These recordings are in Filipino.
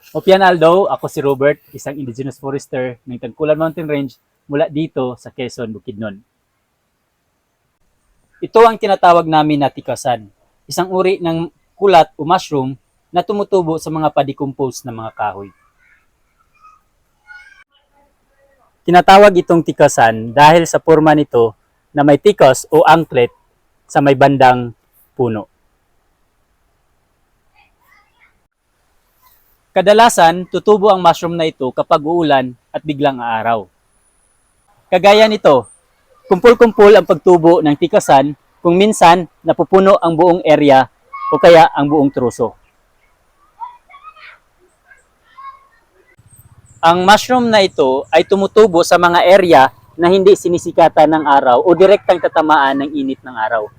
Opian Aldo, ako si Robert, isang indigenous forester ng Tagkulan Mountain Range mula dito sa Quezon, Bukidnon. Ito ang tinatawag namin na tikasan, isang uri ng kulat o mushroom na tumutubo sa mga pa-decompose na mga kahoy. Tinatawag itong tikasan dahil sa forma nito na may tikas o anklet sa may bandang puno. Kadalasan, tutubo ang mushroom na ito kapag uulan at biglang aaraw. Kagaya nito, kumpul-kumpul ang pagtubo ng tikasan kung minsan napupuno ang buong area o kaya ang buong truso. Ang mushroom na ito ay tumutubo sa mga area na hindi sinisikatan ng araw o direktang tatamaan ng init ng araw.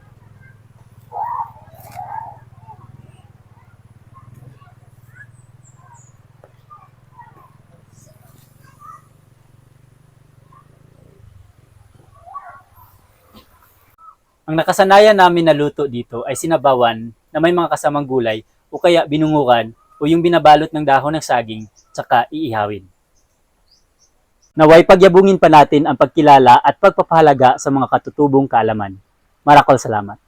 Ang nakasanayan namin na luto dito ay sinabawan na may mga kasamang gulay o kaya binungukan o yung binabalot ng dahon ng saging tsaka iihawin. Naway pagyabungin pa natin ang pagkilala at pagpapahalaga sa mga katutubong kaalaman. Marakol salamat.